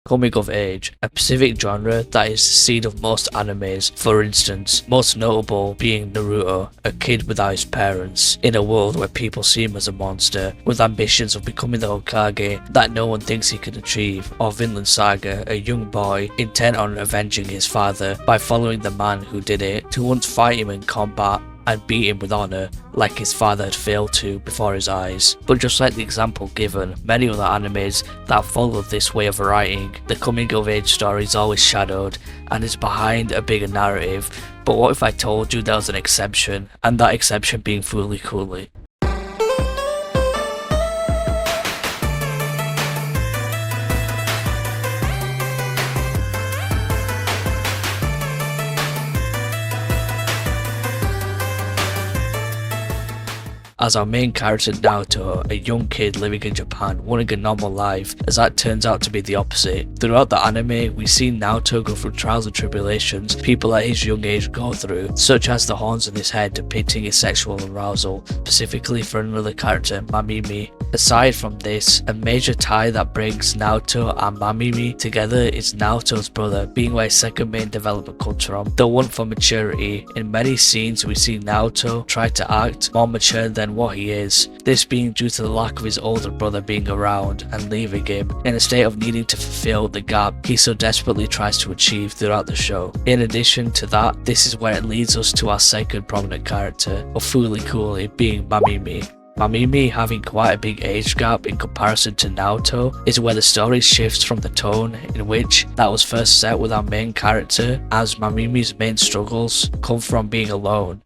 Coming of age, a specific genre that is the seed of most animes, for instance, most notable being Naruto, a kid without his parents, in a world where people see him as a monster, with ambitions of becoming the Hokage that no one thinks he can achieve, or Vinland Saga, a young boy intent on avenging his father by following the man who did it to once fight him in combat and beat him with honour, like his father had failed to before his eyes. But just like the example given, many other animes that follow this way of writing, the coming of age story is always shadowed and is behind a bigger narrative. But what if I told you there was an exception, and that exception being Fooly Cooly? As our main character Naoto, a young kid living in Japan, wanting a normal life, as that turns out to be the opposite. Throughout the anime, we see Naoto go through trials and tribulations people at his young age go through, such as the horns in his head depicting his sexual arousal, specifically for another character, Mamimi. Aside from this, a major tie that brings Naoto and Mamimi together is Naoto's brother, being where his second main development comes from, the one for maturity. In many scenes we see Naoto try to act more mature than what he is, this being due to the lack of his older brother being around and leaving him, in a state of needing to fulfill the gap he so desperately tries to achieve throughout the show. In addition to that, this is where it leads us to our second prominent character, of Fooly Cooly, being Mamimi. Mamimi having quite a big age gap in comparison to Naoto is where the story shifts from the tone in which that was first set with our main character, as Mamimi's main struggles come from being alone.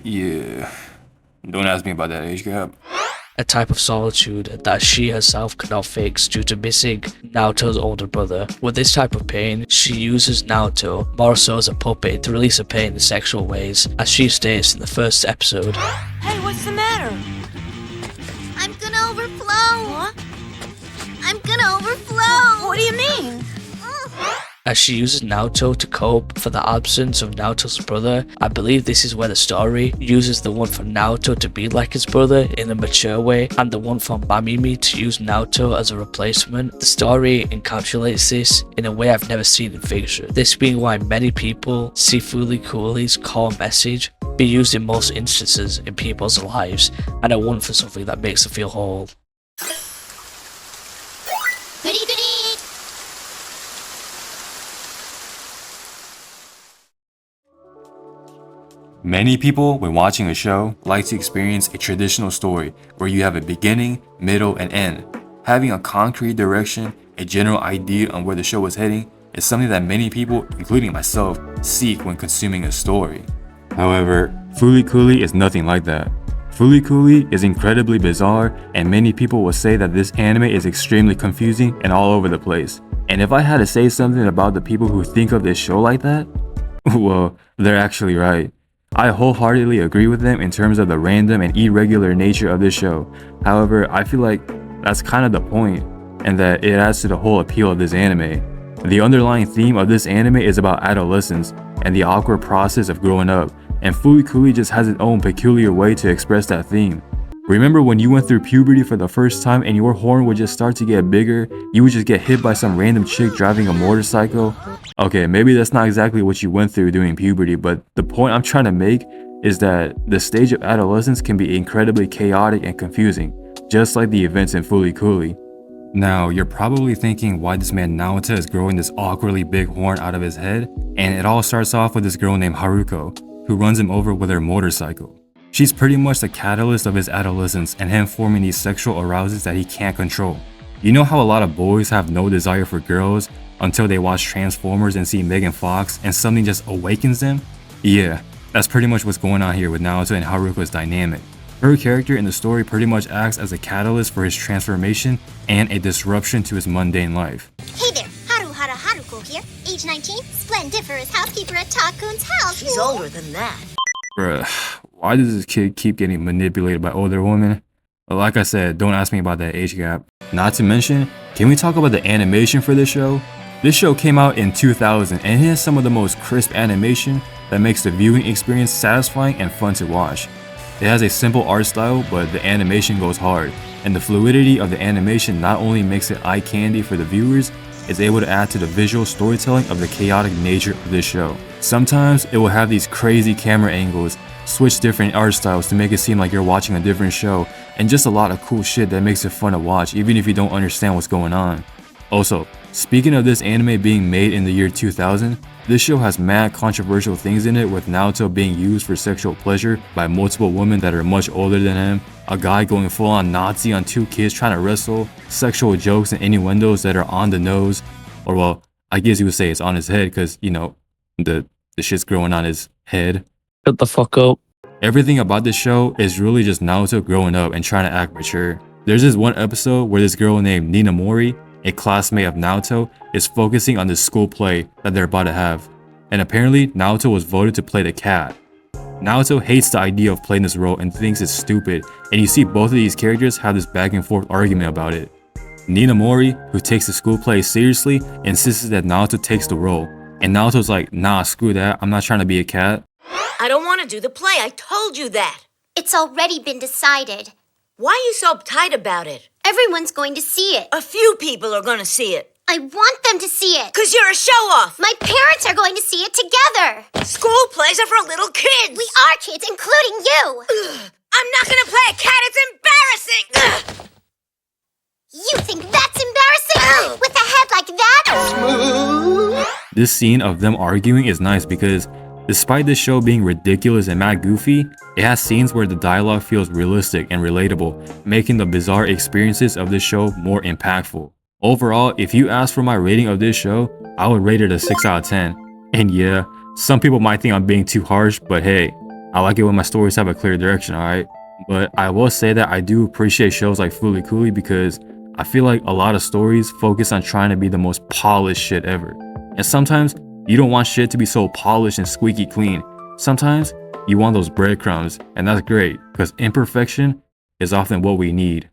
Yeah. Don't ask me about that age gap. A type of solitude that she herself cannot fix due to missing Naoto's older brother. With this type of pain, she uses Naoto more so as a puppet to release her pain in sexual ways, as she states in the first episode. Hey, what's the matter? I'm gonna overflow! What? I'm gonna overflow! What do you mean? As she uses Naoto to cope for the absence of Naoto's brother. I believe this is where the story uses the one for Naoto to be like his brother in a mature way, and the one for Mamimi to use Naoto as a replacement. The story encapsulates this in a way I've never seen in fiction, this being why many people see Fooly Cooly's core message be used in most instances in people's lives, and a one for something that makes them feel whole. Goody goody! Many people, when watching a show, like to experience a traditional story where you have a beginning, middle, and end. Having a concrete direction, a general idea on where the show is heading, is something that many people, including myself, seek when consuming a story. However, Fooly Cooly is nothing like that. Fooly Cooly is incredibly bizarre, and many people will say that this anime is extremely confusing and all over the place. And if I had to say something about the people who think of this show like that, well, they're actually right. I wholeheartedly agree with them in terms of the random and irregular nature of this show. However, I feel like that's kind of the point, and that it adds to the whole appeal of this anime. The underlying theme of this anime is about adolescence and the awkward process of growing up, and Fooly Cooly just has its own peculiar way to express that theme. Remember when you went through puberty for the first time and your horn would just start to get bigger? You would just get hit by some random chick driving a motorcycle? Okay, maybe that's not exactly what you went through during puberty, but the point I'm trying to make is that the stage of adolescence can be incredibly chaotic and confusing, just like the events in Fooly Cooly. Now, you're probably thinking why this man Naoto is growing this awkwardly big horn out of his head, and it all starts off with this girl named Haruko, who runs him over with her motorcycle. She's pretty much the catalyst of his adolescence and him forming these sexual arouses that he can't control. You know how a lot of boys have no desire for girls until they watch Transformers and see Megan Fox and something just awakens them? Yeah, that's pretty much what's going on here with Naoto and Haruko's dynamic. Her character in the story pretty much acts as a catalyst for his transformation and a disruption to his mundane life. Hey there, Haruko here, age 19, splendiferous housekeeper at Takun's house. She's older than that. Bruh, why does this kid keep getting manipulated by older women? Well, like I said, don't ask me about that age gap. Not to mention, can we talk about the animation for this show? This show came out in 2000 and it has some of the most crisp animation that makes the viewing experience satisfying and fun to watch. It has a simple art style, but the animation goes hard, and the fluidity of the animation not only makes it eye candy for the viewers, it's able to add to the visual storytelling of the chaotic nature of this show. Sometimes it will have these crazy camera angles, switch different art styles to make it seem like you're watching a different show, and just a lot of cool shit that makes it fun to watch even if you don't understand what's going on. Also, speaking of this anime being made in the year 2000, this show has mad controversial things in it, with Naruto being used for sexual pleasure by multiple women that are much older than him, a guy going full on Nazi on 2 kids trying to wrestle, sexual jokes and innuendos that are on the nose, or well, I guess you would say it's on his head because, you know, the shit's growing on his head. Shut the fuck up. Everything about this show is really just Naruto growing up and trying to act mature. There's this one episode where this girl named Ninamori, a classmate of Naruto, is focusing on this school play that they're about to have. And apparently, Naruto was voted to play the cat. Naruto hates the idea of playing this role and thinks it's stupid, and you see both of these characters have this back and forth argument about it. Ninamori, who takes the school play seriously, insists that Naruto takes the role. And Naruto's like, nah, screw that, I'm not trying to be a cat. I don't want to do the play. I told you that. It's already been decided. Why are you so uptight about it? Everyone's going to see it. A few people are going to see it. I want them to see it. 'Cause you're a show-off. My parents are going to see it together. School plays are for little kids. We are kids, including you. Ugh. I'm not going to play a cat. It's embarrassing. Ugh. You think that's embarrassing? With a head like that? This scene of them arguing is nice because despite this show being ridiculous and mad goofy, it has scenes where the dialogue feels realistic and relatable, making the bizarre experiences of this show more impactful. Overall, if you ask for my rating of this show, I would rate it a 6 out of 10. And yeah, some people might think I'm being too harsh, but hey, I like it when my stories have a clear direction, alright? But I will say that I do appreciate shows like Fooly Cooly because I feel like a lot of stories focus on trying to be the most polished shit ever. And sometimes, you don't want shit to be so polished and squeaky clean. Sometimes, you want those breadcrumbs, and that's great, because imperfection is often what we need.